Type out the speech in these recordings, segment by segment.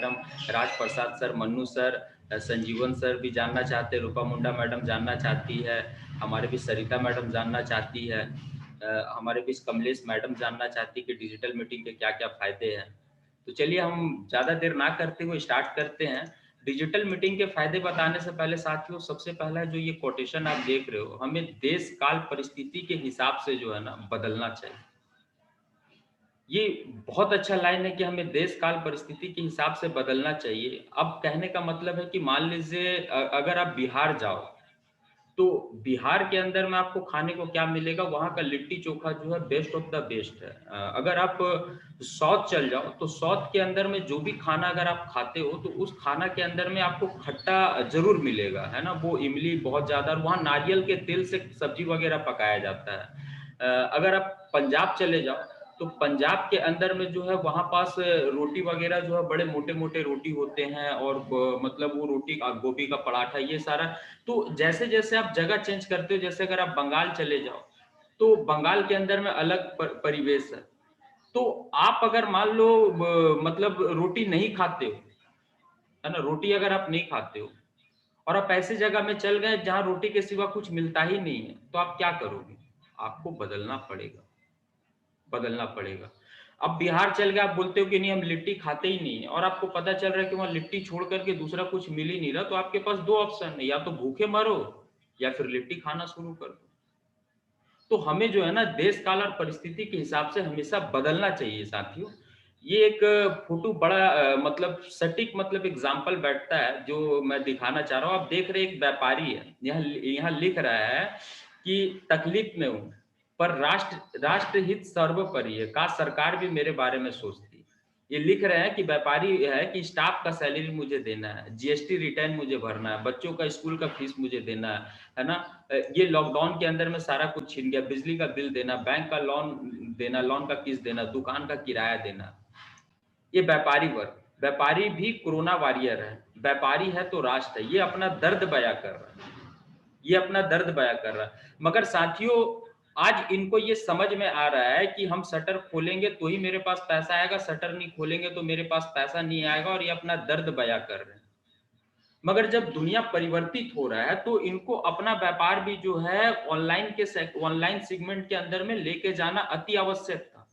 Madam, राज प्रसाद sir, Mannu sir, संजीवन sir भी जानना चाहते हैं, रूपा मुंडा मैडम जानना चाहती है, हमारे बीच सरिता मैडम जानना चाहती है, हमारे बीच कमलेश मैडम जानना चाहती है कि डिजिटल मीटिंग के क्या क्या फायदे हैं। तो चलिए हम ज़्यादा देर ना करते हुए स्टार्ट करते हैं। डिजिटल मीटिंग के फायदे बताने से पहले साथियों, सबसे पहला जो ये कोटेशन आप देख रहे हो, हमें देश काल परिस्थिति के हिसाब से जो है ना बदलना चाहिए। ये बहुत अच्छा लाइन है कि हमें देश काल परिस्थिति के हिसाब से बदलना चाहिए। अब कहने का मतलब है कि मान लीजिए अगर आप बिहार जाओ, तो बिहार के अंदर में आपको खाने को क्या मिलेगा, वहाँ का लिट्टी चोखा जो है बेस्ट ऑफ द बेस्ट है। अगर आप साउथ चल जाओ, तो साउथ के अंदर में जो भी खाना अगर आप खाते हो, तो उस खाना के अंदर में आपको खट्टा ज़रूर मिलेगा, है ना? वो इमली बहुत ज़्यादा, और वहाँ नारियल के तेल से सब्जी वगैरह पकाया जाता है। अगर आप पंजाब चले जाओ, तो पंजाब के अंदर में जो है वहाँ पास रोटी वगैरह जो है बड़े मोटे-मोटे रोटी होते हैं, और मतलब वो रोटी गोभी का पराठा ये सारा। तो जैसे-जैसे आप जगह चेंज करते हो, जैसे अगर आप बंगाल चले जाओ, तो बंगाल के अंदर में अलग परिवेश है। तो आप अगर मान लो मतलब रोटी नहीं खाते हो, है ना? रोटी अगर आप नहीं खाते हो और आप ऐसी जगह में चल गए जहाँ रोटी के सिवा कुछ मिलता ही नहीं है, तो आप क्या करोगे? आपको बदलना पड़ेगा, बदलना पड़ेगा। अब बिहार चल गए, आप बोलते हो कि नहीं हम लिट्टी खाते ही नहीं है, और आपको पता चल रहा है कि वहाँ लिट्टी छोड़ कर के दूसरा कुछ मिल ही नहीं रहा, तो आपके पास 2 ऑप्शन है, या तो भूखे मरो या फिर लिट्टी खाना शुरू कर दो। तो हमें जो है ना देश काल और परिस्थिति के हिसाब से हमेशा बदलना चाहिए साथियों। ये एक फोटो बड़ा मतलब सटीक मतलब एग्जाम्पल बैठता है जो मैं दिखाना चाह रहा हूँ। आप देख रहे हैं एक व्यापारी है, यहाँ यहाँ लिख रहा है कि तकलीफ में हूँ, पर राष्ट्र हित सर्वोपरि है, काश सरकार भी मेरे बारे में सोचती। ये लिख रहे हैं कि व्यापारी है कि स्टाफ का सैलरी मुझे देना है, जीएसटी रिटर्न मुझे भरना है, बच्चों का स्कूल का फीस मुझे देना है ना? ये लॉकडाउन के अंदर में सारा कुछ छिन गया, बिजली का बिल देना, बैंक का लोन देना, लोन का किस्त देना, दुकान का किराया देना। ये व्यापारी वर्ग, व्यापारी भी कोरोना वॉरियर है, व्यापारी है तो राष्ट्र है, ये अपना दर्द बयां कर रहा है, ये अपना दर्द बयां कर रहा है। मगर साथियों, आज इनको ये समझ में आ रहा है कि हम शटर खोलेंगे तो ही मेरे पास पैसा आएगा, शटर नहीं खोलेंगे तो मेरे पास पैसा नहीं आएगा, और ये अपना दर्द बयां कर रहे हैं। मगर जब दुनिया परिवर्तित हो रहा है, तो इनको अपना व्यापार भी जो है ऑनलाइन सेगमेंट के अंदर में लेके जाना अति आवश्यक था।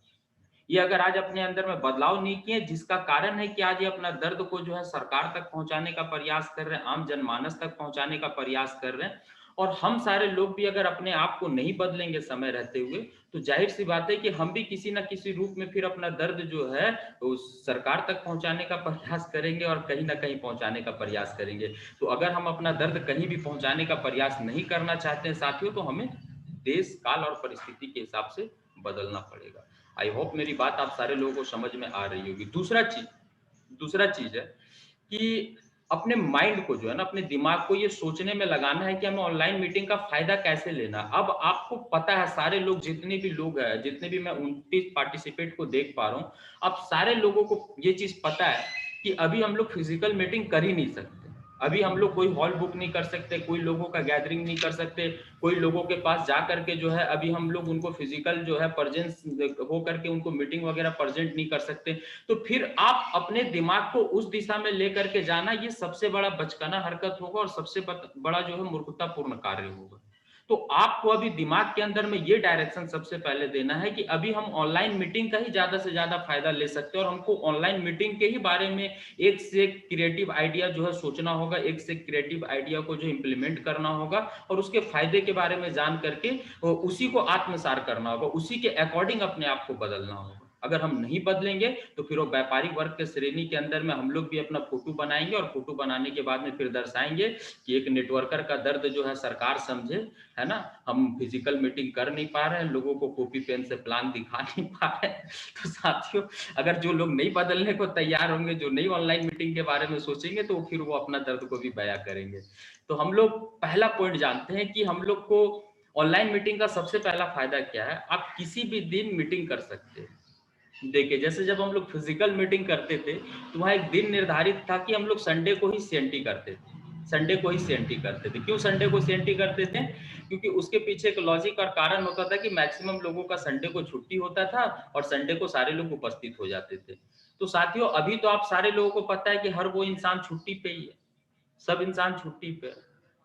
ये अगर आज अपने अंदर में बदलाव नहीं किए, जिसका कारण है कि आज ये अपना दर्द को जो है सरकार तक पहुंचाने का प्रयास कर रहे हैं, आम जनमानस तक पहुंचाने का प्रयास कर रहे हैं, और हम सारे लोग भी अगर अपने आप को नहीं बदलेंगे समय रहते हुए, तो जाहिर सी बात है कि हम भी किसी ना किसी रूप में फिर अपना दर्द जो है उस सरकार तक पहुंचाने का प्रयास करेंगे, और कहीं ना कहीं पहुंचाने का प्रयास करेंगे। तो अगर हम अपना दर्द कहीं भी पहुंचाने का प्रयास नहीं करना चाहते हैं साथियों, तो हमें देश काल और परिस्थिति के हिसाब से बदलना पड़ेगा। आई होप मेरी बात आप सारे लोगों को समझ में आ रही होगी। दूसरा चीज है कि अपने माइंड को जो है ना, अपने दिमाग को ये सोचने में लगाना है कि हमें ऑनलाइन मीटिंग का फायदा कैसे लेना। अब आपको पता है, सारे लोग जितने भी लोग हैं, जितने भी मैं 29 पार्टिसिपेट को देख पा रहा हूँ, अब सारे लोगों को ये चीज पता है कि अभी हम लोग फिजिकल मीटिंग कर ही नहीं सकते। अभी हम लोग कोई हॉल बुक नहीं कर सकते, कोई लोगों का गैदरिंग नहीं कर सकते, कोई लोगों के पास जा करके जो है अभी हम लोग उनको फिजिकल जो है प्रेजेंस हो करके उनको मीटिंग वगैरह प्रेजेंट नहीं कर सकते। तो फिर आप अपने दिमाग को उस दिशा में लेकर के जाना, ये सबसे बड़ा बचकाना हरकत होगा, और सबसे बड़ा जो है मूर्खतापूर्ण कार्य होगा। तो आपको अभी दिमाग के अंदर में ये डायरेक्शन सबसे पहले देना है कि अभी हम ऑनलाइन मीटिंग का ही ज्यादा से ज्यादा फायदा ले सकते हैं, और हमको ऑनलाइन मीटिंग के ही बारे में एक से एक क्रिएटिव आइडिया जो है सोचना होगा, एक से क्रिएटिव आइडिया को जो इम्प्लीमेंट करना होगा, और उसके फायदे के बारे में जान करके उसी को आत्मसात करना होगा, उसी के अकॉर्डिंग अपने आप को बदलना होगा। अगर हम नहीं बदलेंगे तो फिर वो व्यापारिक वर्ग के श्रेणी के अंदर में हम लोग भी अपना फोटो बनाएंगे, और फोटो बनाने के बाद में फिर दर्शाएंगे कि एक नेटवर्कर का दर्द जो है सरकार समझे, है ना? हम फिजिकल मीटिंग कर नहीं पा रहे हैं, लोगों को कॉपी पेन से प्लान दिखा नहीं पा रहे हैं। तो साथियों, अगर जो लोग नहीं बदलने को तैयार होंगे, जो नहीं ऑनलाइन मीटिंग के बारे में सोचेंगे, तो फिर वो अपना दर्द को भी बयां करेंगे। तो हम लोग पहला पॉइंट जानते हैं कि हम लोग को ऑनलाइन मीटिंग का सबसे पहला फायदा क्या है। आप किसी भी दिन मीटिंग कर सकते हैं। देखिए, जैसे जब हम लोग फिजिकल मीटिंग करते थे, तो वहाँ एक दिन निर्धारित था कि हम लोग संडे को ही सीएनटी करते थे, संडे को ही सीएनटी करते थे। क्यों संडे को सीएनटी करते थे? क्योंकि उसके पीछे एक लॉजिक और कारण होता था कि मैक्सिमम लोगों का संडे को छुट्टी होता था, और संडे को सारे लोग उपस्थित हो जाते थे। तो साथियों अभी तो आप सारे लोगों को पता है कि हर वो इंसान छुट्टी पे ही है, सब इंसान छुट्टी पे है,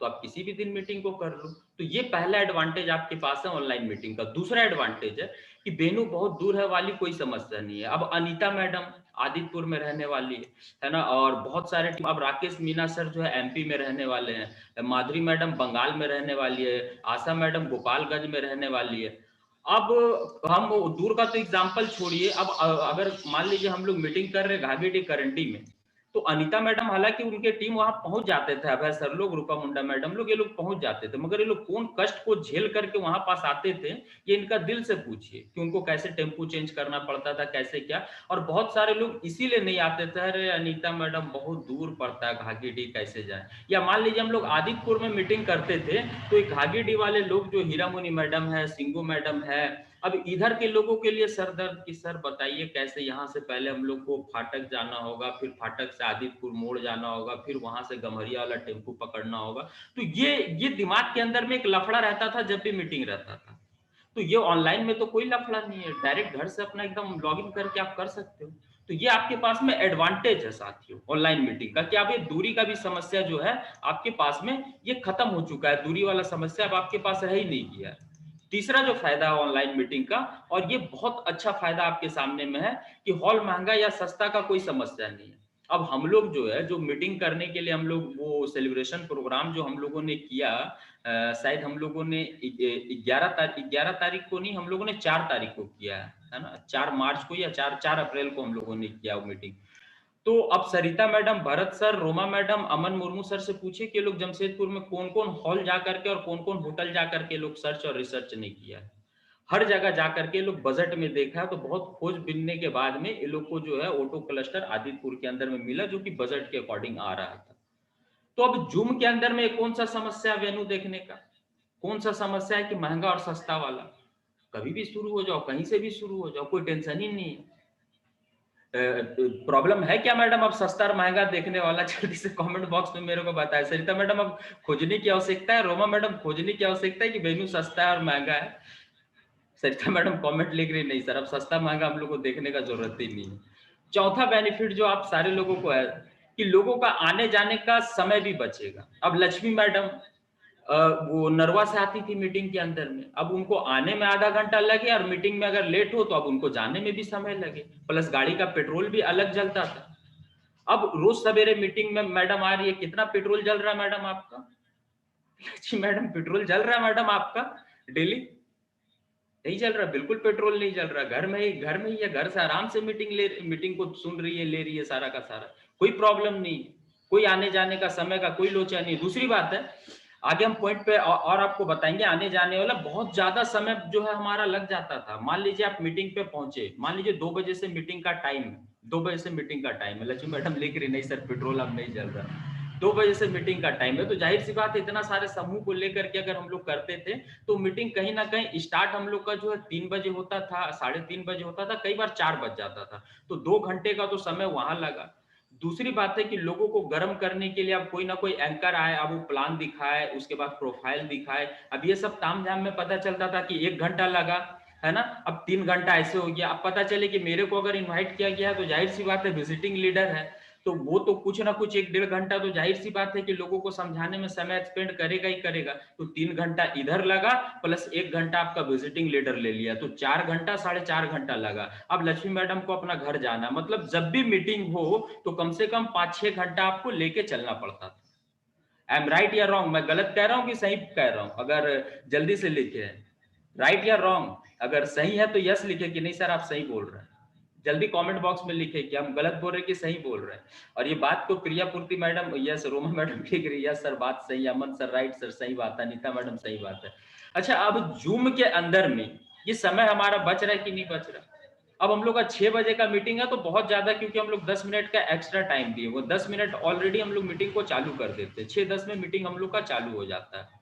तो आप किसी भी दिन मीटिंग को कर लो। तो ये पहला एडवांटेज आपके पास है ऑनलाइन मीटिंग का। दूसरा एडवांटेज है कि बेनू बहुत दूर है वाली कोई समस्या नहीं है। अब अनीता मैडम आदितपुर में रहने वाली है ना, और बहुत सारे अब राकेश मीना सर जो है एमपी में रहने वाले हैं, माधुरी मैडम बंगाल में रहने वाली है, आशा मैडम गोपालगंज में रहने वाली है। अब हम दूर का तो एग्जाम्पल छोड़िए, अब अगर मान लीजिए हम लोग मीटिंग कर रहे घाघीडीह करंडी में, तो अनीता मैडम हालांकि उनके टीम वहां पहुंच जाते थे, अभय सर लोग, रूपा मुंडा मैडम लोग, ये लोग पहुंच जाते थे, मगर ये लोग कौन कष्ट को झेल करके वहां पास आते थे, ये इनका दिल से पूछिए कि उनको कैसे टेम्पू चेंज करना पड़ता था, कैसे क्या। और बहुत सारे लोग इसीलिए नहीं आते थे, अरे अनीता मैडम बहुत दूर पड़ता है घाघीडीह कैसे जाए। या मान लीजिए हम लोग आदितपुर में मीटिंग करते थे, तो एक घाघीडीह वाले लोग जो हीरामुनि मैडम है, सिंगू मैडम है, अब इधर के लोगों के लिए सर दर्द की सर बताइए कैसे, यहाँ से पहले हम लोग को फाटक जाना होगा, फिर फाटक से आदितपुर मोड़ जाना होगा, फिर वहां से गम्हरिया वाला टेम्पू पकड़ना होगा। तो ये दिमाग के अंदर में एक लफड़ा रहता था जब भी मीटिंग रहता था। तो ये ऑनलाइन में तो कोई लफड़ा नहीं है, डायरेक्ट घर से अपना एकदम लॉग इन करके आप कर सकते हो। तो ये आपके पास में एडवांटेज है साथियों ऑनलाइन मीटिंग का, कि आप ये दूरी का भी समस्या जो है आपके पास में ये खत्म हो चुका है, दूरी वाला समस्या अब आपके पास रह ही नहीं गया है। तीसरा जो फायदा है ऑनलाइन मीटिंग का, और ये बहुत अच्छा फायदा आपके सामने में है, कि हॉल महंगा या सस्ता का कोई समस्या नहीं है। अब हम लोग जो है जो मीटिंग करने के लिए हम लोग वो सेलिब्रेशन प्रोग्राम जो हम लोगों ने किया, शायद हम लोगों ने 11 तारीख को नहीं, हम लोगों ने 4 तारीख को किया है ना, 4 मार्च को या 4 अप्रैल को हम लोगों ने किया वो मीटिंग। तो अब Sarita madam, Bharat sir, Roma madam, Aman Murmu sir से पूछे कि लोग जमशेदपुर में कौन कौन हॉल जा करके और कौन कौन होटल जा करके लोग सर्च और रिसर्च नहीं किया है। हर जगह जा करके लोग बजट में देखा, तो बहुत खोज बिनने के बाद में ये लोग को जो है ऑटो क्लस्टर आदितपुर के अंदर में मिला, जो कि बजट के अकॉर्डिंग आ रहा था। तो अब जूम के अंदर में कौन सा समस्या वेन्यू देखने का, कौन सा समस्या है कि महंगा और सस्ता वाला, कभी भी शुरू हो जाओ, कहीं से भी शुरू हो जाओ, कोई टेंशन ही नहीं है। प्रॉब्लम है क्या मैडम अब सस्ता और महंगा देखने वाला, जल्दी से कमेंट बॉक्स में मेरे को बताएं। सरिता मैडम अब खोजने की आवश्यकता है, रोमा मैडम खोजने की आवश्यकता है कि वेन्यू सस्ता है और महंगा है। सरिता मैडम कमेंट लिख रही नहीं सर, अब सस्ता महंगा हम लोग को देखने का जरूरत ही नहीं है। चौथा बेनिफिट जो आप सारे लोगों को है कि लोगों का आने जाने का समय भी बचेगा। अब लक्ष्मी मैडम वो नरवा से आती थी मीटिंग के अंदर में, अब उनको आने में आधा घंटा लगे और मीटिंग में अगर लेट हो तो अब उनको जाने में भी समय लगे, प्लस गाड़ी का पेट्रोल भी अलग जलता था। अब रोज सवेरे मीटिंग में मैडम आ रही है, कितना पेट्रोल जल रहा है मैडम आपका? जी मैडम पेट्रोल जल रहा है मैडम आपका डेली? नहीं जल रहा, बिल्कुल पेट्रोल नहीं जल रहा। घर में ही है, घर से आराम से मीटिंग को सुन रही है, ले रही है सारा का सारा, कोई प्रॉब्लम नहीं, कोई आने जाने का समय का कोई लोचा नहीं। दूसरी बात है, आगे हम पॉइंट पे और आपको बताएंगे, आने जाने वाला बहुत ज्यादा समय जो है हमारा लग जाता था। मान लीजिए आप मीटिंग पे पहुंचे, मान लीजिए 2 बजे से मीटिंग का टाइम है, 2 बजे से मीटिंग का टाइम है, लक्ष्मी मैडम लिख रही नहीं सर पेट्रोल अब नहीं जल रहा, 2 बजे से मीटिंग का टाइम है। तो जाहिर सी बात है इतना सारे समूह को लेकर के अगर हम लोग करते थे तो मीटिंग कहीं ना कहीं स्टार्ट हम लोग का जो है 3 बजे होता था, 3:30 बजे होता था, कई बार 4 बज जाता था, तो 2 घंटे का तो समय वहां लगा। दूसरी बात है कि लोगों को गर्म करने के लिए अब कोई ना कोई एंकर आए, अब वो प्लान दिखाए, उसके बाद प्रोफाइल दिखाए, अब ये सब तामझाम में पता चलता था कि 1 घंटा लगा, है ना, अब 3 घंटा ऐसे हो गया। अब पता चले कि मेरे को अगर इन्वाइट किया गया है तो जाहिर सी बात है विजिटिंग लीडर है, तो वो तो कुछ ना कुछ 1-1.5 घंटा तो जाहिर सी बात है कि लोगों को समझाने में समय स्पेंड करेगा ही करेगा। तो 3 घंटा इधर लगा, प्लस 1 घंटा आपका विजिटिंग लीडर ले लिया, तो 4 घंटा, 4.5 घंटा लगा। अब लक्ष्मी मैडम को अपना घर जाना, मतलब जब भी मीटिंग हो तो कम से कम 5-6 घंटा आपको लेके चलना पड़ता था। आई एम राइट या रॉन्ग? मैं गलत कह रहा हूँ कि सही कह रहा हूँ? अगर जल्दी से लिखे, राइट या रॉन्ग? अगर सही है तो यस लिखे कि नहीं सर आप सही बोल रहे हैं, जल्दी कमेंट बॉक्स में लिखे कि हम गलत बोल रहे हैं कि सही बोल रहे हैं। और ये बात तो प्रिया पूर्ति मैडम, यस, रोमा मैडम लिख रही है, यस सर बात सही है, अमन सर राइट सर सही बात है, अनीता मैडम सही बात है। अच्छा, अब जूम के अंदर में ये समय हमारा बच रहा है कि नहीं बच रहा? अब हम लोग का 6 बजे का मीटिंग है तो बहुत ज्यादा, क्योंकि हम लोग 10 मिनट का एक्स्ट्रा टाइम दिए, वो 10 मिनट ऑलरेडी हम लोग मीटिंग को चालू कर देते हैं, 6:10 में मीटिंग हम लोग का चालू हो जाता है।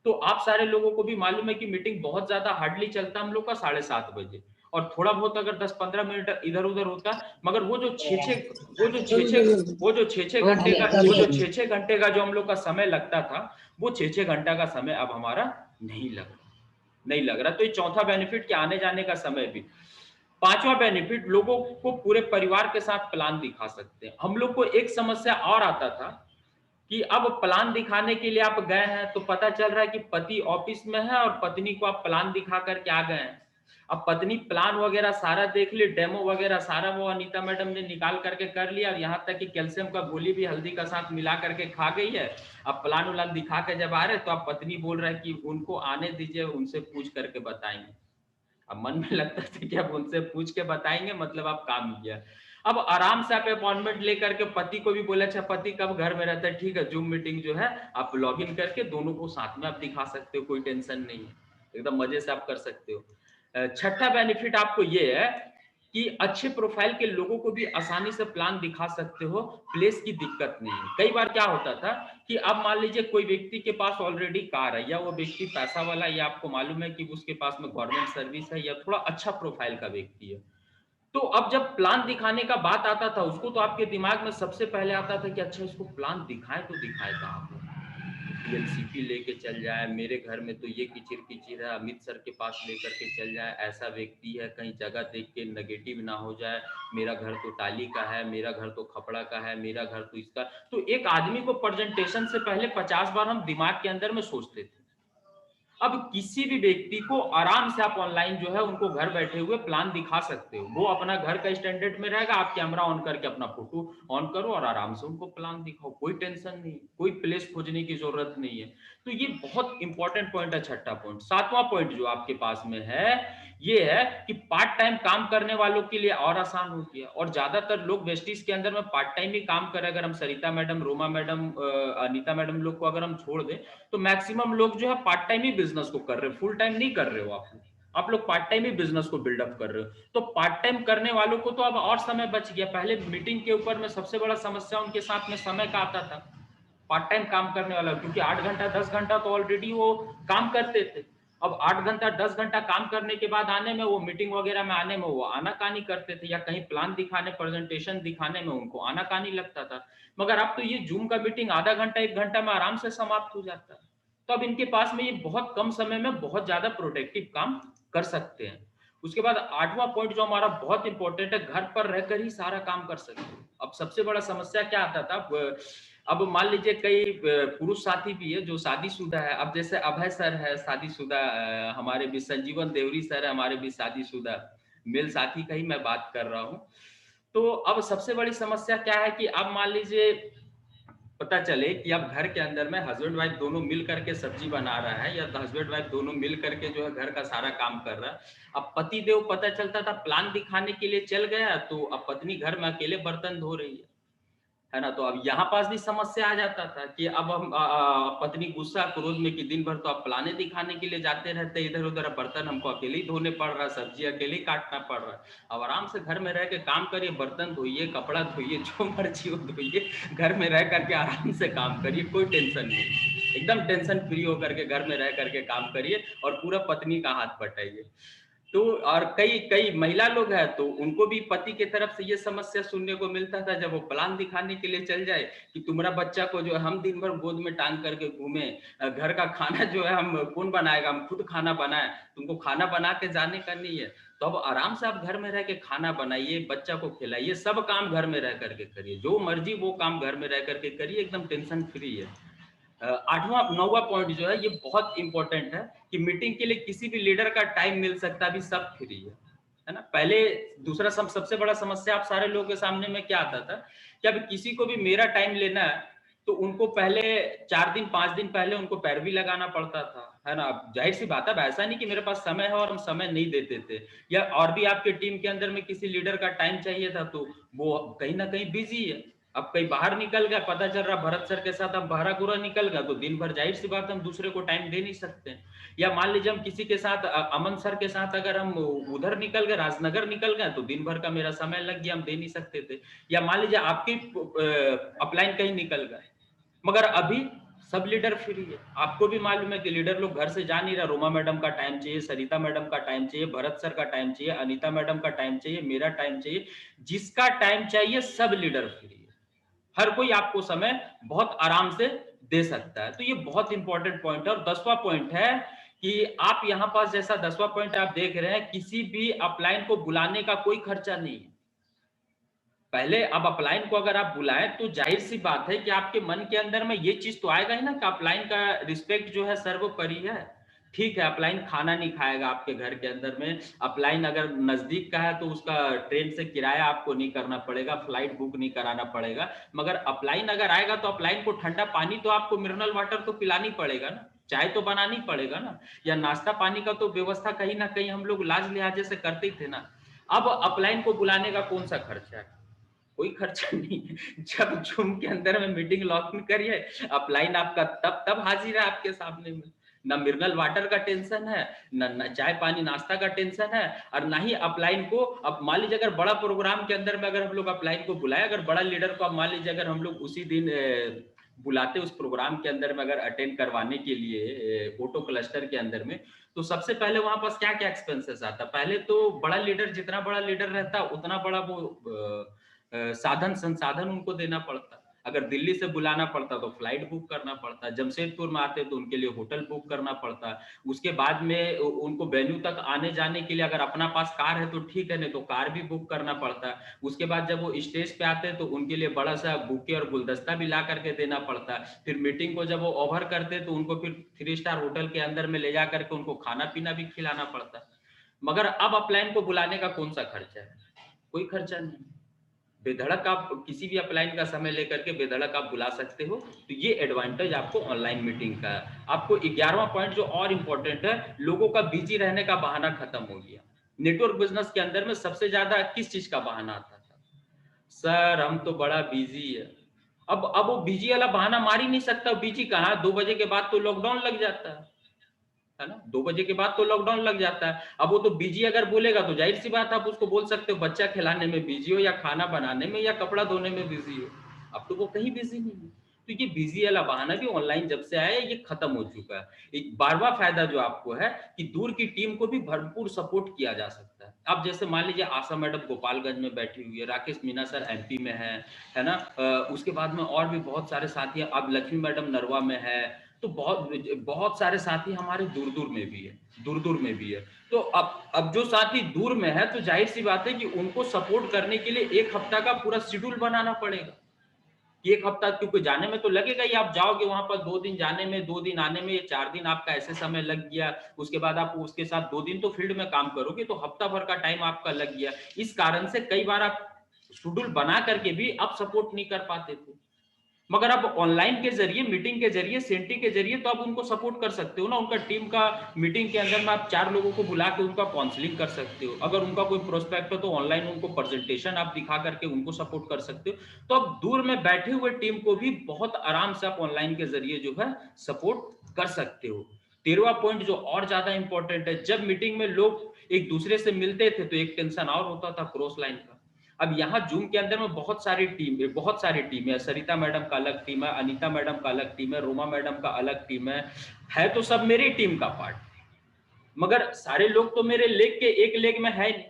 तो आप सारे लोगों को भी मालूम है कि मीटिंग बहुत ज्यादा हार्डली चलता है हम लोग का 7:30 बजे, और थोड़ा बहुत अगर 10-15 मिनट इधर उधर होता, मगर वो जो छः छः वो जो छः छः वो जो छः छः घंटे का वो जो छः छः घंटे का जो हम लोग का समय लगता था, वो 6-6 घंटा का समय अब हमारा नहीं लग रहा। तो ये चौथा बेनिफिट कि आने जाने का समय भी। पांचवा बेनिफिट, लोगों को पूरे परिवार के साथ प्लान दिखा सकते हैं। हम लोग को एक समस्या और आता था कि अब प्लान दिखाने के लिए आप गए हैं तो पता चल रहा है कि पति ऑफिस में है और पत्नी को आप प्लान दिखा करके आ गए हैं। अब पत्नी प्लान वगैरह सारा देख ली, डेमो वगैरह सारा वो अनीता मैडम ने निकाल करके कर लिया, और यहाँ तक कि कैल्शियम का गोली भी हल्दी का साथ मिला करके खा गई है। अब प्लान उलान दिखा के जब आ रहे तो आप पत्नी बोल रहे हैं कि उनको आने दीजिए, उनसे पूछ करके बताएंगे। अब मन में लगता था कि अब उनसे पूछ के बताएंगे मतलब आप काम किया। अब आराम से आप अपॉइंटमेंट लेकर के पति को भी बोले, अच्छा पति कब घर में रहता है, ठीक है जूम मीटिंग जो है आप लॉग इन करके दोनों को साथ में आप दिखा सकते हो, कोई टेंशन नहीं है, एकदम मजे से आप कर सकते हो। छठा बेनिफिट आपको ये है कि अच्छे प्रोफाइल के लोगों को भी आसानी से प्लान दिखा सकते हो, प्लेस की दिक्कत नहीं है। कई बार क्या होता था कि अब मान लीजिए कोई व्यक्ति के पास ऑलरेडी कार है, या वो व्यक्ति पैसा वाला, या आपको मालूम है कि उसके पास में गवर्नमेंट सर्विस है, या थोड़ा अच्छा प्रोफाइल का व्यक्ति है, तो अब जब प्लान दिखाने का बात आता था उसको, तो आपके दिमाग में सबसे पहले आता था कि अच्छा इसको प्लान दिखाएं तो दिखाए कहाँ पर, पीएलसीपी लेके चल जाए, मेरे घर में तो ये किचिर किचिर है, अमित सर के पास लेकर के चल जाए, ऐसा व्यक्ति है, कहीं जगह देख के नेगेटिव ना हो जाए, मेरा घर तो टाली का है, मेरा घर तो खपड़ा का है, मेरा घर तो इसका। तो एक आदमी को प्रेजेंटेशन से पहले 50 बार हम दिमाग के अंदर में सोचते थे। अब किसी भी व्यक्ति को आराम से आप ऑनलाइन जो है उनको घर बैठे हुए प्लान दिखा सकते हो, वो अपना घर का स्टैंडर्ड में रहेगा, आप कैमरा ऑन करके अपना फोटो ऑन करो और आराम से उनको प्लान दिखाओ, कोई टेंशन नहीं, कोई प्लेस खोजने की जरूरत नहीं है। तो ये बहुत इंपॉर्टेंट पॉइंट है, छठा पॉइंट। सातवां पॉइंट जो आपके पास में है ये है कि पार्ट टाइम काम करने वालों के लिए और आसान हो गया, और ज्यादातर लोग वेस्टिज के अंदर में पार्ट टाइम ही काम करें। अगर हम Sarita madam, Roma madam, Anita madam लोग को अगर हम छोड़ दें तो मैक्सिमम लोग जो है पार्ट टाइम ही बिजनेस को कर रहे हो, फुल टाइम नहीं कर रहे हो आप लोग पार्ट टाइम ही बिजनेस को बिल्डअप कर रहे हो। तो पार्ट टाइम करने वालों को तो अब और समय बच गया। पहले मीटिंग के ऊपर में सबसे बड़ा समस्या उनके साथ में समय का आता था, पार्ट टाइम काम करने वाला, क्योंकि 8 घंटा 10 घंटा तो ऑलरेडी वो काम करते थे। अब 8 घंटा 10 घंटा काम करने के बाद आने में, वो मीटिंग वगैरह में आने में वो आनाकानी करते थे, या कहीं प्लान दिखाने, प्रेजेंटेशन दिखाने में उनको आनाकानी लगता था। मगर अब तो ये जूम का मीटिंग आधा घंटा 1 घंटा में आराम से समाप्त हो जाता है। तो अब इनके पास में ये बहुत कम समय में बहुत ज्यादा प्रोडक्टिव काम कर सकते हैं। उसके बाद आठवां पॉइंट जो हमारा बहुत इंपॉर्टेंट है, घर पर रहकर ही सारा काम कर सकते हैं। अब सबसे बड़ा समस्या क्या आता था, अब मान लीजिए कई पुरुष साथी भी है जो शादीशुदा है। अब जैसे अभय सर है शादीशुदा, हमारे भी संजीवन देवरी सर है हमारे भी शादीशुदा, मेल साथी का ही मैं बात कर रहा हूँ। तो अब सबसे बड़ी समस्या क्या है कि अब मान लीजिए पता चले कि अब घर के अंदर में हस्बैंड वाइफ दोनों मिल करके सब्जी बना रहा है, या हस्बैंड वाइफ दोनों मिल करके जो है घर का सारा काम कर रहा है। अब पति देव पता चलता था प्लान दिखाने के लिए चल गया, तो अब पत्नी घर में अकेले बर्तन धो रही है ना। तो अब यहाँ पास भी समस्या आ जाता था कि अब हम पत्नी गुस्सा क्रोध में कि दिन भर तो आप प्लाने दिखाने के लिए जाते रहते, इधर उधर बर्तन हमको अकेले ही धोने पड़ रहा है, सब्जी अकेले ही काटना पड़ रहा है। अब आराम से घर में रह के काम करिए, बर्तन धोइए, कपड़ा धोइए, जो मर्जी हो धोइए, घर में रह करके आराम से काम करिए, कोई टेंशन नहीं, एकदम टेंशन फ्री होकर के घर में रह करके काम करिए और पूरा पत्नी का हाथ बटाइए। तो और कई कई महिला लोग हैं तो उनको भी पति के तरफ से ये समस्या सुनने को मिलता था, जब वो प्लान दिखाने के लिए चल जाए कि तुम्हारा बच्चा को जो है हम दिन भर गोद में टांग करके घूमे, घर का खाना जो है हम कौन बनाएगा, हम खुद खाना बनाए, तुमको खाना बना के जाने का नहीं है। तो अब आराम से आप घर में रह के खाना बनाइए, बच्चा को खिलाइए, सब काम घर में रह करके करिए, जो मर्जी वो काम घर में रह करके करिए, एकदम टेंशन फ्री है। आठवां नौवां पॉइंट जो है ये बहुत इंपॉर्टेंट है कि मीटिंग के लिए किसी भी लीडर का टाइम मिल सकता है, अभी सब फ्री है ना। पहले दूसरा सबसे बड़ा समस्या आप सारे लोगों के सामने में क्या आता था कि अब किसी को भी मेरा टाइम लेना है तो उनको पहले 4 दिन 5 दिन पहले उनको पैरवी लगाना पड़ता था, है ना। जाहिर सी बात है, ऐसा नहीं कि मेरे पास समय है और हम समय नहीं देते थे, या और भी आपके टीम के अंदर में किसी लीडर का टाइम चाहिए था तो वो कहीं ना कहीं बिजी है। अब कहीं बाहर निकल गया, पता चल रहा भरत सर के साथ हम भारागुरा निकल गया, तो दिन भर जाहिर सी बात हम दूसरे को टाइम दे नहीं सकते। या मान लीजिए हम किसी के साथ अमन सर के साथ अगर हम उधर निकल गए, राजनगर निकल गए, तो दिन भर का मेरा समय लग गया, हम दे नहीं सकते थे। या मान लीजिए आपकी अपलाइन कहीं निकल गए, मगर अभी सब लीडर फ्री है। आपको भी मालूम है कि लीडर लोग घर से जा नहीं रहा, रोमा मैडम का टाइम चाहिए, सरिता मैडम का टाइम चाहिए, भरत सर का टाइम चाहिए, अनीता मैडम का टाइम चाहिए, मेरा टाइम चाहिए, जिसका टाइम चाहिए सब लीडर फ्री है। हर कोई आपको समय बहुत आराम से दे सकता है। तो ये बहुत इंपॉर्टेंट पॉइंट है। और 10वां पॉइंट है कि आप यहाँ पास जैसा 10वां पॉइंट आप देख रहे हैं, किसी भी अपलाइन को बुलाने का कोई खर्चा नहीं है। पहले अब अपलाइन को अगर आप बुलाएं तो जाहिर सी बात है कि आपके मन के अंदर में ये चीज तो आएगा ही ना कि अपलाइन का रिस्पेक्ट जो है सर्वोपरि है। ठीक है, अपलाइन खाना नहीं खाएगा आपके घर के अंदर में, अपलाइन अगर नजदीक का है तो उसका ट्रेन से किराया आपको नहीं करना पड़ेगा, फ्लाइट बुक नहीं कराना पड़ेगा। मगर अपलाइन अगर आएगा तो अपलाइन को ठंडा पानी तो आपको मिनरल वाटर तो पिलानी पड़ेगा ना, चाय तो बनानी पड़ेगा ना, या नाश्ता पानी का तो व्यवस्था कहीं ना कहीं हम लोग लाज लिहाजे से करते ही थे ना। अब अपलाइन को बुलाने का कौन सा खर्चा है? कोई खर्चा नहीं है। जब जूम के अंदर में मीटिंग लॉग इन करिए, अपलाइन आपका तब तब हाजिर है आपके सामने में। ना मिनरल वाटर का टेंशन है, ना चाय पानी नाश्ता का टेंशन है, और ना ही अपलाइन को, अब मान लीजिए अगर बड़ा प्रोग्राम के अंदर में अगर हम लोग अपलाइन को बुलाए, अगर बड़ा लीडर को अब मान लीजिए अगर हम लोग उसी दिन बुलाते उस प्रोग्राम के अंदर में अगर अटेंड करवाने के लिए फोटो क्लस्टर के अंदर में, तो सबसे पहले वहां पास क्या क्या एक्सपेंसेस आता? पहले तो बड़ा लीडर, जितना बड़ा लीडर रहता उतना बड़ा वो साधन संसाधन उनको देना पड़ता। अगर दिल्ली से बुलाना पड़ता तो फ्लाइट बुक करना पड़ता, जमशेदपुर में आते तो उनके लिए होटल बुक करना पड़ता, उसके बाद में उनको वेन्यू तक आने जाने के लिए अगर अपना पास कार है तो ठीक है, नहीं तो कार भी बुक करना पड़ता। उसके बाद जब वो स्टेज पे आते तो उनके लिए बड़ा सा बुके और गुलदस्ता भी ला करके देना पड़ता। फिर मीटिंग को जब वो ओवर करते तो उनको फिर 3 स्टार होटल के अंदर में ले जा करके उनको खाना पीना भी खिलाना पड़ता। मगर अब अपलाइन को बुलाने का कौन सा खर्चा है? कोई खर्चा नहीं। बेधड़क आप किसी भी अपलाइन का समय लेकर के बेधड़क आप बुला सकते हो। तो ये एडवांटेज आपको ऑनलाइन मीटिंग का है। आपको 11वां पॉइंट जो और इंपॉर्टेंट है, लोगों का बिजी रहने का बहाना खत्म हो गया। नेटवर्क बिजनेस के अंदर में सबसे ज्यादा किस चीज का बहाना आता था? सर हम तो बड़ा बिजी है। अब वो बिजी वाला बहाना मार ही नहीं सकता। बिजी कहाँ, 2 बजे के बाद तो लॉकडाउन लग जाता है ना, 2 बजे के बाद तो लॉकडाउन लग जाता है। अब वो तो बिजी अगर बोलेगा तो जाहिर सी बात है आप उसको बोल सकते हो बच्चा खिलाने में बिजी हो, या खाना बनाने में, या कपड़ा धोने में बिजी हो। अब तो वो कहीं बिजी नहीं है। तो ये बिजी वाला बहाना भी ऑनलाइन जब से आया है ये खत्म हो चुका है। एक 12वां फायदा जो आपको है कि दूर की टीम को भी भरपूर सपोर्ट किया जा सकता है। अब जैसे मान लीजिए आशा मैडम गोपालगंज में बैठी हुई है, राकेश मीना सर एमपी में है ना, उसके बाद में और भी बहुत सारे साथी हैं, अब लक्ष्मी मैडम नरवा में है। तो बहुत बहुत सारे साथी हमारे दूर दूर में भी है, दूर दूर में भी है। तो अब जो साथी दूर में है तो जाहिर सी बात है कि उनको सपोर्ट करने के लिए 1 हफ्ता का पूरा शेड्यूल बनाना पड़ेगा। 1 हफ्ता क्योंकि जाने में तो लगेगा ही, आप जाओगे वहां पर 2 दिन जाने में, 2 दिन आने में, 4 दिन आपका ऐसे समय लग गया। उसके बाद आप उसके साथ 2 दिन तो फील्ड में काम करोगे, तो हफ्ता भर का टाइम आपका लग गया। इस कारण से कई बार आप शेड्यूल बना करके भी आप सपोर्ट नहीं कर पाते थे। मगर अब ऑनलाइन के जरिए, मीटिंग के जरिए, सेंटी के जरिए तो आप उनको सपोर्ट कर सकते हो ना। उनका टीम का मीटिंग के अंदर में आप 4 लोगों को बुला के उनका काउंसलिंग कर सकते हो। अगर उनका कोई प्रोस्पेक्ट हो तो ऑनलाइन उनको प्रेजेंटेशन आप दिखा करके उनको सपोर्ट कर सकते हो। तो अब दूर में बैठे हुए टीम को भी बहुत आराम से आप ऑनलाइन के जरिए जो है सपोर्ट कर सकते हो। 13वां पॉइंट जो और ज्यादा इंपॉर्टेंट है, जब मीटिंग में लोग एक दूसरे से मिलते थे तो एक टेंशन और होता था क्रॉस लाइन का। अब यहाँ जूम के अंदर में बहुत सारी टीम है। सरिता मैडम का अलग टीम है, अनीता मैडम का अलग टीम है, रोमा मैडम का अलग टीम है तो सब मेरी टीम का पार्ट, मगर सारे लोग तो मेरे लेग के एक लेग में है नहीं।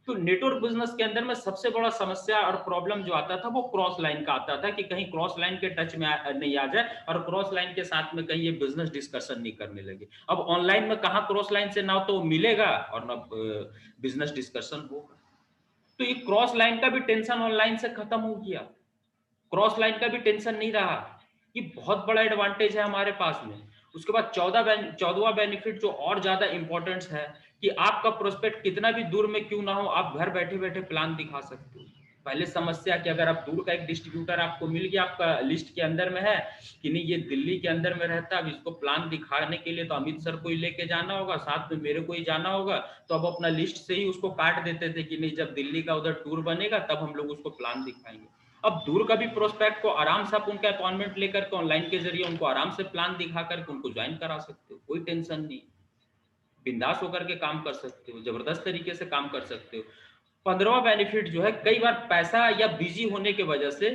तो नेटवर्क बिजनेस के अंदर में सबसे बड़ा समस्या और प्रॉब्लम जो आता था वो क्रॉस लाइन का आता था, कि कहीं क्रॉस लाइन के टच में नहीं आ जाए और क्रॉस लाइन के साथ में कहीं ये बिजनेस डिस्कशन नहीं करने लगे। अब ऑनलाइन में कहाँ क्रॉस लाइन से ना तो मिलेगा और ना बिजनेस डिस्कशन होगा। तो ये क्रॉस लाइन का भी टेंशन ऑनलाइन से खत्म हो गया। क्रॉस लाइन का भी टेंशन नहीं रहा। ये बहुत बड़ा एडवांटेज है हमारे पास में। उसके बाद 14वां बेनिफिट जो और ज्यादा इंपॉर्टेंट है कि आपका प्रोस्पेक्ट कितना भी दूर में क्यों ना हो, आप घर बैठे बैठे प्लान दिखा सकते हो। पहले समस्या कि अगर आप दूर का एक डिस्ट्रीब्यूटर आपको मिल गया, आपका लिस्ट के अंदर में है कि नहीं ये दिल्ली के अंदर में रहता है, अब इसको प्लान दिखाने के लिए तो अमित सर को ही लेके जाना होगा, साथ में मेरे को ही जाना होगा। तो अब अपना लिस्ट से ही उसको काट देते थे कि नहीं जब दिल्ली का उधर टूर बनेगा तब हम लोग उसको प्लान दिखाएंगे। अब दूर का भी प्रोस्पेक्ट को आराम से आप उनका अपॉइंटमेंट लेकर के ऑनलाइन के जरिए उनको आराम से प्लान दिखा करके उनको ज्वाइन करा सकते हो, कोई टेंशन नहीं। बिंदास होकर के काम कर सकते हो, जबरदस्त तरीके से काम कर सकते हो। 15वां बेनिफिट जो है, कई बार पैसा या बिजी होने की वजह से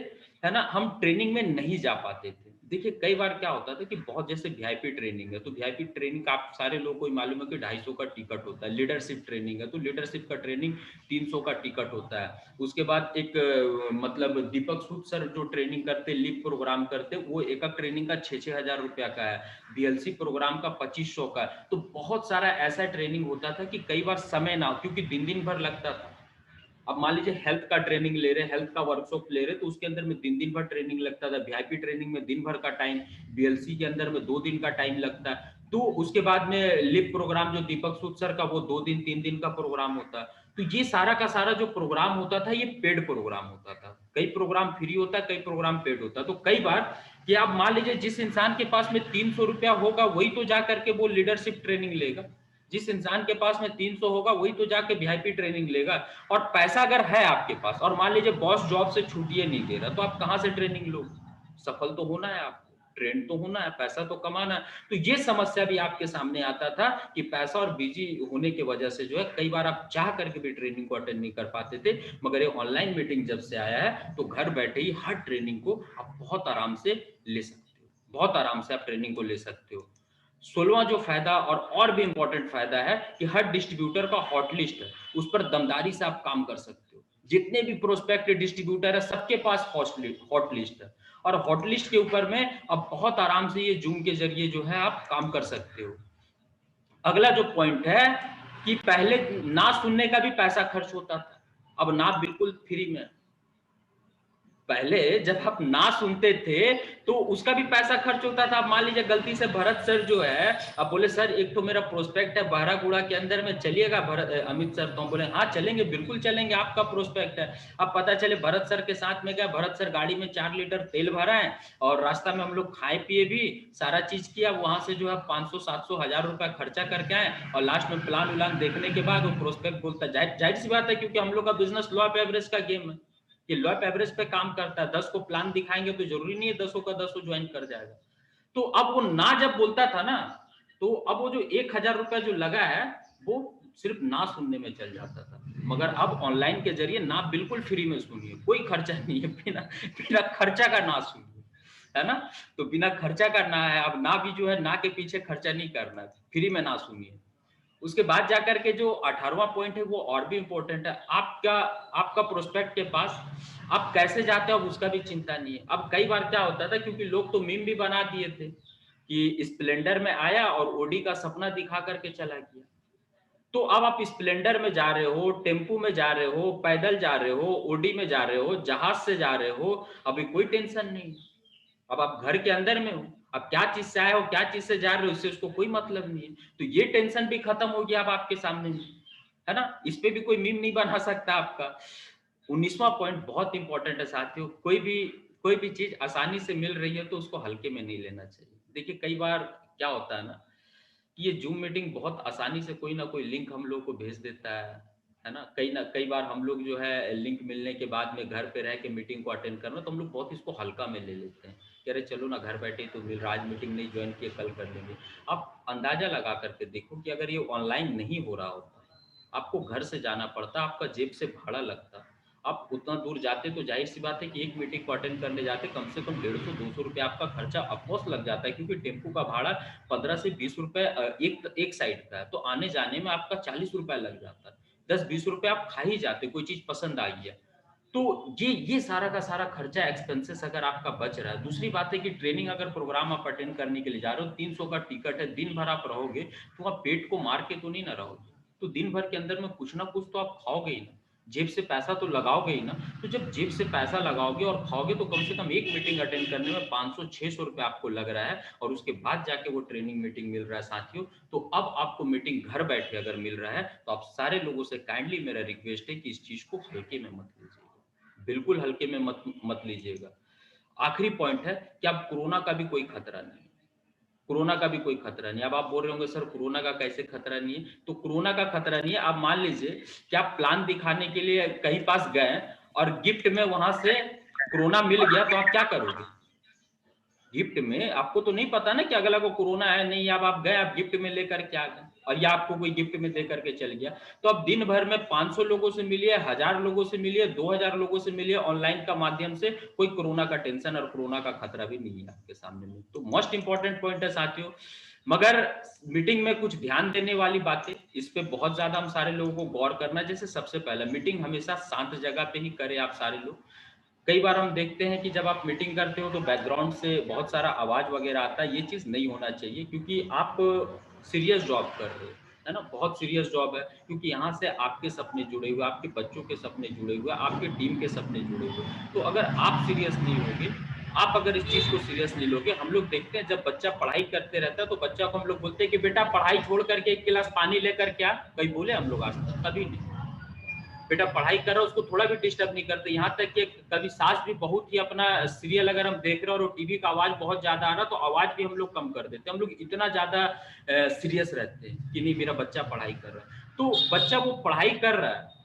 है ना हम ट्रेनिंग में नहीं जा पाते थे। देखिए कई बार क्या होता था कि बहुत जैसे वीआईपी ट्रेनिंग है, तो वीआईपी ट्रेनिंग का आप सारे लोगों को ही मालूम है कि 250 का टिकट होता है। लीडरशिप ट्रेनिंग है तो लीडरशिप का ट्रेनिंग 300 का टिकट होता है। उसके बाद एक मतलब दीपक सूद सर जो ट्रेनिंग करते, लीप प्रोग्राम करते, वो एक ट्रेनिंग का 6-6 हज़ार रुपया का है। बीएलसी प्रोग्राम का 2500 का है। तो बहुत सारा ऐसा ट्रेनिंग होता था कि कई बार समय ना, क्योंकि दिन दिन भर लगता था। अब मान लीजिए हेल्थ का ट्रेनिंग ले रहे, हेल्थ का वर्कशॉप ले रहे, तो उसके अंदर में दिन दिन भर ट्रेनिंग लगता था। वीआईपी ट्रेनिंग में दिन भर का टाइम, बीएलसी के अंदर में 2 दिन का टाइम लगता है। तो उसके बाद में लिप प्रोग्राम जो दीपक सूद सर का, वो 2 दिन 3 दिन का प्रोग्राम होता है। तो ये सारा का सारा जो प्रोग्राम होता था, ये पेड प्रोग्राम होता था। कई प्रोग्राम फ्री होता है, कई प्रोग्राम पेड होता है। तो कई बार कि आप मान लीजिए जिस इंसान के पास में 300 रुपया होगा, वही तो जा करके वो लीडरशिप ट्रेनिंग लेगा। जिस इंसान के पास में 300 होगा, वही तो जाके वीआईपी ट्रेनिंग लेगा। और पैसा अगर है आपके पास, और मान लीजिए बॉस जॉब से छुट्टियां नहीं दे रहा, तो आप कहां से ट्रेनिंग लो? सफल तो होना है आपको, ट्रेंड तो होना है, पैसा तो कमाना है। तो ये समस्या भी आपके सामने आता था कि पैसा और बिजी होने की वजह से जो है कई बार आप चाह करके भी ट्रेनिंग को अटेंड नहीं कर पाते थे। मगर ये ऑनलाइन मीटिंग जब से आया है, तो घर बैठे ही हर ट्रेनिंग को आप बहुत आराम से ले सकते हो, बहुत आराम से आप ट्रेनिंग को ले सकते हो। 16वां जो फायदा और भी इंपॉर्टेंट फायदा है कि हर डिस्ट्रीब्यूटर का हॉट लिस्ट है, उस पर दमदारी से आप काम कर सकते हो। जितने भी प्रोस्पेक्ट डिस्ट्रीब्यूटर है, सबके पास हॉट लिस्ट है, और हॉट लिस्ट के ऊपर में अब बहुत आराम से ये जूम के जरिए जो है आप काम कर सकते हो। अगला जो पॉइंट है कि पहले ना सुनने का भी पैसा खर्च होता था, अब ना बिल्कुल फ्री में। पहले जब आप ना सुनते थे तो उसका भी पैसा खर्च होता था। मान लीजिए गलती से भरत सर जो है, अब बोले सर एक तो मेरा प्रोस्पेक्ट है बहरागुड़ा के अंदर में, चलिएगा भरत अमित सर? तो हम बोले हाँ चलेंगे, बिल्कुल चलेंगे, आपका प्रोस्पेक्ट है। अब पता चले भरत सर के साथ में गया, भरत सर गाड़ी में 4 लीटर तेल भरा है, और रास्ता में हम लोग खाए पिए भी, सारा चीज किया, वहां से जो है 500-700 हज़ार रुपया खर्चा करके आए, और लास्ट में प्लान उलान देखने के बाद वो प्रोस्पेक्ट बोलता है, जाहिर सी बात है क्योंकि हम लोग का बिजनेस लॉ ऑफ एवरेज का गेम है, ये लॉ ऑफ एवरेज पे काम करता है। 10 को प्लान दिखाएंगे तो जरूरी नहीं है 10 का 10 ज्वाइन कर जाएगा। तो अब वो ना जब बोलता था ना, तो अब वो जो 1,000 रुपया जो लगा है, वो सिर्फ ना सुनने में चल जाता था। मगर अब ऑनलाइन के जरिए ना बिल्कुल फ्री में सुनिए, कोई खर्चा नहीं है, बिना बिना खर्चा का ना सुनिए, है ना? तो बिना खर्चा का ना है, अब ना भी जो है, ना के पीछे खर्चा नहीं करना है, फ्री में ना सुनिए। उसके बाद जाकर के जो 18वां पॉइंट है, वो और भी इंपॉर्टेंट है। आपका प्रोस्पेक्ट के पास आप कैसे जाते हो, अब उसका भी चिंता नहीं है। अब कई बार क्या होता था, क्योंकि लोग तो मीम भी बना दिए थे कि स्प्लेंडर में आया और ओडी का सपना दिखा करके चला गया। तो अब आप स्प्लेंडर में जा रहे हो, टेम्पू में जा रहे हो, पैदल जा रहे हो, ओडी में जा रहे हो, जहाज से जा रहे हो, अभी कोई टेंशन नहीं। अब आप घर के अंदर में हो, अब क्या चीज से आए हो, क्या चीज से जा रहे हो, इससे उसको कोई मतलब नहीं है। तो ये टेंशन भी खत्म हो गया अब आपके सामने, है ना? इस पे भी कोई मीम नहीं बना सकता आपका। 19वां पॉइंट बहुत इंपॉर्टेंट है साथियों, कोई भी चीज आसानी से मिल रही है तो उसको हल्के में नहीं लेना चाहिए। देखिए कई बार क्या होता है ना, कि ये जूम मीटिंग बहुत आसानी से कोई ना कोई लिंक हम लोग को भेज देता है ना? कई बार हम लोग जो है लिंक मिलने के बाद में घर पे रह के मीटिंग को अटेंड करना, तो हम लोग बहुत इसको हल्का में ले लेते हैं कि अरे चलो ना, घर बैठे ही तो मिल रहा, आज मीटिंग नहीं ज्वाइन किए, कल कर लेंगे। आप अंदाजा लगा करके देखो कि अगर ये ऑनलाइन नहीं हो रहा होता, आपको घर से जाना पड़ता, आपका जेब से भाड़ा लगता, आप उतना दूर जाते, तो जाहिर सी बात है कि एक मीटिंग को अटेंड करने जाते कम से कम 150-200 रुपये आपका खर्चा ऑफकोर्स लग जाता है, क्योंकि टेम्पू का भाड़ा 15 से 20 रुपए एक साइड का है, तो आने जाने में आपका 40 रुपया लग जाता है। 10-20 रुपये आप खा ही जाते, कोई चीज पसंद आ गया। तो ये सारा का सारा खर्चा एक्सपेंसेस अगर आपका बच रहा है। दूसरी बात है कि ट्रेनिंग अगर प्रोग्राम आप अटेंड करने के लिए जा रहे हो, 300 का टिकट है, दिन भर आप रहोगे, तो आप पेट को मार के तो नहीं ना रहोगे। तो दिन भर के अंदर में कुछ ना कुछ तो आप खाओगे ही ना, जेब से पैसा तो लगाओगे ही ना। तो जब जेब से पैसा लगाओगे और खाओगे, तो कम से कम एक मीटिंग अटेंड करने में 500-600 रुपये आपको लग रहा है, और उसके बाद जाके वो ट्रेनिंग मीटिंग मिल रहा है साथियों। तो अब आपको मीटिंग घर बैठे अगर मिल रहा है, तो आप सारे लोगों से काइंडली मेरा रिक्वेस्ट है कि इस चीज को हल्के में मत लीजिए, बिल्कुल हल्के में मत मत लीजिएगा। आखिरी पॉइंट है कि अब कोरोना का भी कोई खतरा नहीं है। कोरोना का भी कोई खतरा नहीं है। अब आप बोल रहे होंगे सर कोरोना का कैसे खतरा नहीं है? तो कोरोना का खतरा नहीं है। आप मान लीजिए कि आप प्लान दिखाने के लिए कहीं पास गए और गिफ्ट में वहां से कोरोना मिल गया, तो आप क्या करोगे? गिफ्ट में आपको तो नहीं पता ना कि अगला को कोरोना है नहीं। अब आप गए, आप गिफ्ट में लेकर के आ गए, और या आपको कोई गिफ्ट में दे करके चल गया, तो अब दिन भर में 500 लोगों से मिलिए, 1000 लोगों से मिलिए, 2000 लोगों से मिलिए ऑनलाइन का माध्यम से, कोई कोरोना का टेंशन और कोरोना का खतरा भी नहीं है आपके सामने में। तो मोस्ट इंपॉर्टेंट पॉइंट है साथियों। मगर मीटिंग में कुछ ध्यान देने वाली बातें, इस पे बहुत ज्यादा हम सारे लोगों को गौर करना है। जैसे सबसे पहला, मीटिंग हमेशा शांत जगह पे ही करें आप सारे लोग। कई बार हम देखते हैं कि जब आप मीटिंग करते हो तो बैकग्राउंड से बहुत सारा आवाज वगैरह आता है, ये चीज नहीं होना चाहिए, क्योंकि आप सीरियस जॉब कर रहे हो, है ना, बहुत सीरियस जॉब है, क्योंकि यहाँ से आपके सपने जुड़े हुए, आपके बच्चों के सपने जुड़े हुए, आपके टीम के सपने जुड़े हुए। तो अगर आप सीरियस नहीं होगे, आप अगर इस चीज को सीरियस नहीं लोगे, हम लोग देखते हैं जब बच्चा पढ़ाई करते रहता है तो बच्चा को हम लोग बोलते हैं कि बेटा पढ़ाई छोड़ करके एक गिलास पानी लेकर के आ, कभी बोले हम लोग आज तक? कभी नहीं। बेटा पढ़ाई कर रहा है उसको थोड़ा भी डिस्टर्ब नहीं करते। यहाँ तक कि कभी सास भी बहुत ही अपना सीरियल अगर हम देख रहे हैं और टीवी का आवाज बहुत ज्यादा आ रहा तो आवाज भी हम लोग कम कर देते हैं। हम लोग इतना ज्यादा सीरियस रहते हैं कि नहीं मेरा बच्चा पढ़ाई कर रहा है। तो बच्चा वो पढ़ाई कर रहा है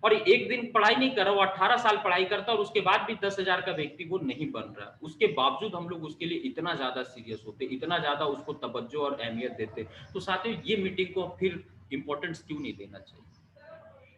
और एक दिन पढ़ाई नहीं कर रहा, वो 18 साल पढ़ाई करता है और उसके बाद भी 10,000 का व्यक्ति वो नहीं बन रहा, उसके बावजूद हम लोग उसके लिए इतना ज्यादा सीरियस होते, इतना ज्यादा उसको तवज्जो और अहमियत देते। तो साथियों ये मीटिंग को फिर इंपॉर्टेंस क्यों नहीं देना चाहिए?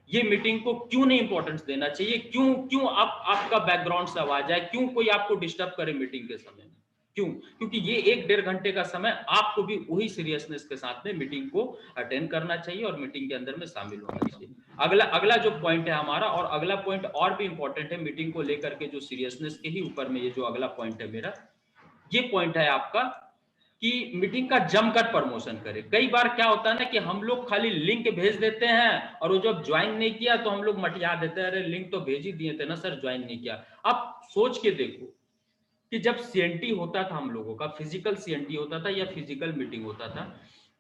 ये मीटिंग को क्यों नहीं इंपॉर्टेंस देना चाहिए? क्यों क्यों आपका बैकग्राउंड से आवाज आए, क्यों कोई आपको डिस्टर्ब करे मीटिंग के समय में? क्यों? क्योंकि ये 1-1.5 घंटे का समय आपको भी वही सीरियसनेस के साथ में मीटिंग को अटेंड करना चाहिए और मीटिंग के अंदर में शामिल होना चाहिए। अगला अगला जो पॉइंट है हमारा, और अगला पॉइंट और भी इंपॉर्टेंट है मीटिंग को लेकर के, जो सीरियसनेस के ही ऊपर में ये जो अगला पॉइंट है मेरा, ये पॉइंट है आपका कि मीटिंग का जमकर प्रमोशन करें। कई बार क्या होता है ना कि हम लोग खाली लिंक भेज देते हैं और वो जब ज्वाइन नहीं किया तो हम लोग मटिया देते हैं, अरे लिंक तो भेज ही दिए थे ना सर, ज्वाइन नहीं किया। आप सोच के देखो कि जब सीएनटी होता था, हम लोगों का फिजिकल सीएनटी होता था या फिजिकल मीटिंग होता था,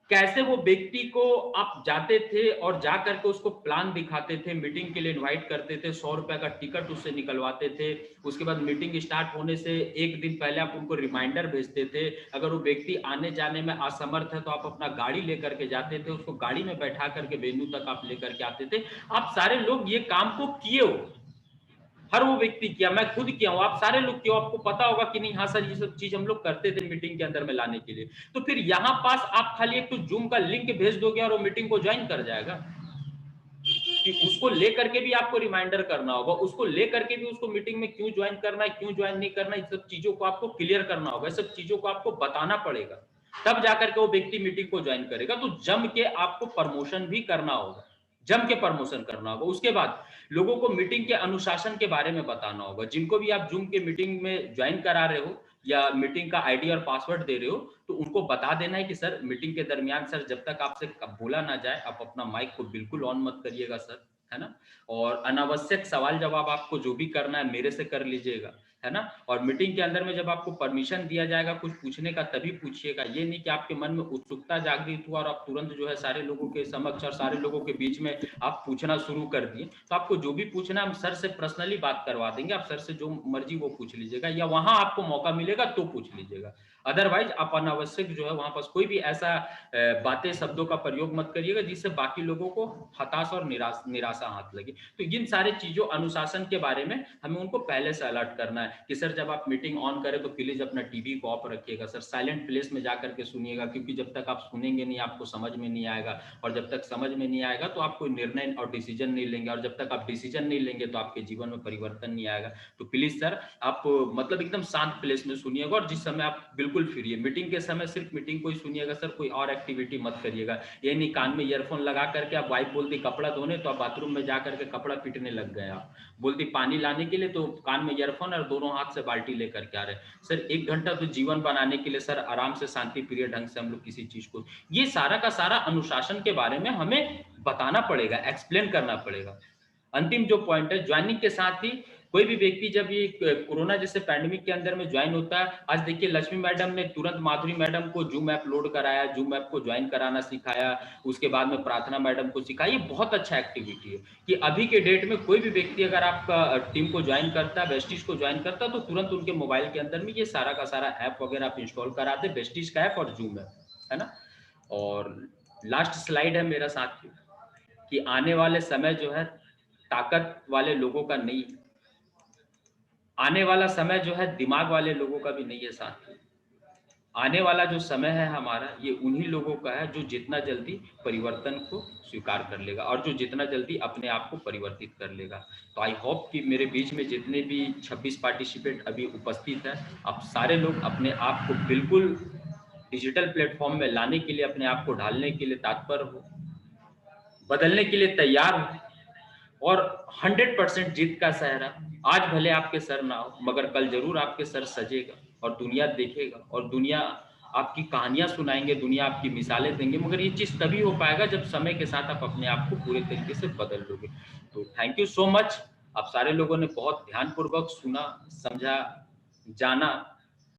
कैसे वो व्यक्ति को आप जाते थे और जा करके उसको प्लान दिखाते थे, मीटिंग के लिए इनवाइट करते थे, 100 रुपए का टिकट उससे निकलवाते थे। उसके बाद मीटिंग स्टार्ट होने से एक दिन पहले आप उनको रिमाइंडर भेजते थे। अगर वो व्यक्ति आने जाने में असमर्थ है तो आप अपना गाड़ी लेकर के जाते थे, उसको गाड़ी में बैठा करके वेन्यू तक आप लेकर के आते थे। आप सारे लोग ये काम को किए हो, हर वो व्यक्ति किया, मैं खुद किया हूं, आप सारे लोग किया, आपको पता होगा कि नहीं, हाँ सर ये सब चीज हम लोग करते थे मीटिंग के अंदर में लाने के लिए। तो फिर यहाँ पास आप खाली एक तो जूम का लिंक भेज दोगे और वो मीटिंग को ज्वाइन कर जाएगा? कि उसको लेकर के भी आपको रिमाइंडर करना होगा, उसको लेकर के भी उसको मीटिंग में क्यों ज्वाइन करना है, क्यों ज्वाइन नहीं करना है, इस सब चीजों को आपको क्लियर करना होगा, इस सब चीजों को आपको बताना पड़ेगा, तब जाकर के वो व्यक्ति मीटिंग को ज्वाइन करेगा। तो जम के आपको प्रमोशन भी करना होगा, जम के प्रमोशन करना होगा। उसके बाद लोगों को मीटिंग के अनुशासन के बारे में बताना होगा। जिनको भी आप जूम के मीटिंग में ज्वाइन करा रहे हो या मीटिंग का आईडी और पासवर्ड दे रहे हो, तो उनको बता देना है कि सर मीटिंग के दरमियान सर जब तक आपसे बोला ना जाए आप अपना माइक को बिल्कुल ऑन मत करिएगा सर, है ना। और अनावश्यक सवाल जवाब आपको जो भी करना है मेरे से कर लीजिएगा, है ना। और मीटिंग के अंदर में जब आपको परमिशन दिया जाएगा कुछ पूछने का तभी पूछिएगा, ये नहीं कि आपके मन में उत्सुकता जागृत हुआ और आप तुरंत जो है सारे लोगों के समक्ष और सारे लोगों के बीच में आप पूछना शुरू कर दिए। तो आपको जो भी पूछना हम सर से पर्सनली बात करवा देंगे, आप सर से जो मर्जी वो पूछ लीजिएगा, या वहां आपको मौका मिलेगा तो पूछ लीजिएगा। अदरवाइज आप अनावश्यक जो है वहां पास कोई भी ऐसा बातें शब्दों का प्रयोग मत करिएगा जिससे बाकी लोगों को हताश और निराशा हाथ लगे। तो इन सारे चीजों अनुशासन के बारे में हमें उनको पहले से अलर्ट करना है कि सर जब आप मीटिंग ऑन करें तो प्लीज अपना टीवी को ऑफ रखिएगा सर, साइलेंट प्लेस में जाकर के सुनिएगा, क्योंकि जब तक आप सुनेंगे नहीं आपको समझ में नहीं आएगा, और जब तक समझ में नहीं आएगा तो आप कोई निर्णय और डिसीजन नहीं लेंगे, और जब तक आप डिसीजन नहीं लेंगे तो आपके जीवन में परिवर्तन नहीं आएगा। तो प्लीज सर आप मतलब एकदम शांत प्लेस में सुनिएगा, और जिस समय आप बिल्कुल फ्री है मीटिंग के समय सिर्फ मीटिंग को ही सुनिएगा सर, कोई और एक्टिविटी मत करिएगा। ये नहीं कान में ईयरफोन लगा करके आप वाइफ बोलती कपड़ा धोने तो आप बाथरूम में जा करके कपड़ा पीटने लग गए, आप बोलती पानी लाने के लिए तो कान में ईयरफोन और दोनों हाथ से बाल्टी लेकर के आ रहे। सर 1 घंटा तो जीवन बनाने के लिए सर आराम से शांति प्रिय ढंग से हम लोग किसी चीज को, ये सारा का सारा अनुशासन के बारे में हमें बताना पड़ेगा, एक्सप्लेन करना पड़ेगा। अंतिम जो पॉइंट है ज्वाइनिंग के साथ ही, कोई भी व्यक्ति जब ये कोरोना जैसे पैंडेमिक के अंदर में ज्वाइन होता है, आज देखिए लक्ष्मी मैडम ने तुरंत माधुरी मैडम को जूम ऐप लोड कराया, जूम ऐप को ज्वाइन कराना सिखाया, उसके बाद में प्रार्थना मैडम को सिखाया। ये बहुत अच्छा एक्टिविटी है कि अभी के डेट में कोई भी व्यक्ति अगर आपका टीम को ज्वाइन करता है, वेस्टिज को ज्वाइन करता है, तो तुरंत उनके मोबाइल के अंदर में ये सारा का सारा ऐप वगैरह आप इंस्टॉल कराते, वेस्टिज का ऐप और जूम ऐप, है ना। और लास्ट स्लाइड है मेरा साथ कि आने वाले समय जो है ताकत वाले लोगों का नहीं, आने वाला समय जो है दिमाग वाले लोगों का भी नहीं है साथ। आने वाला जो समय है हमारा, ये उन्हीं लोगों का है जो जितना जल्दी परिवर्तन को स्वीकार कर लेगा और जो जितना जल्दी अपने आप को परिवर्तित कर लेगा। तो आई होप कि मेरे बीच में जितने भी 26 पार्टिसिपेंट अभी उपस्थित हैं, आप सारे लोग अपने आप को बिल्कुल डिजिटल प्लेटफॉर्म में लाने के लिए, अपने आप को ढालने के लिए तत्पर हो, बदलने के लिए तैयार हो और 100% जीत का सहरा आज भले आपके सर ना हो, मगर कल जरूर आपके सर सजेगा और दुनिया देखेगा और दुनिया आपकी कहानियां सुनाएंगे, दुनिया आपकी मिसालें देंगे, मगर ये चीज तभी हो पाएगा जब समय के साथ आप अपने आप को पूरे तरीके से बदल लोगे। तो थैंक यू सो मच। आप सारे लोगों ने बहुत ध्यानपूर्वक सुना, समझा, जाना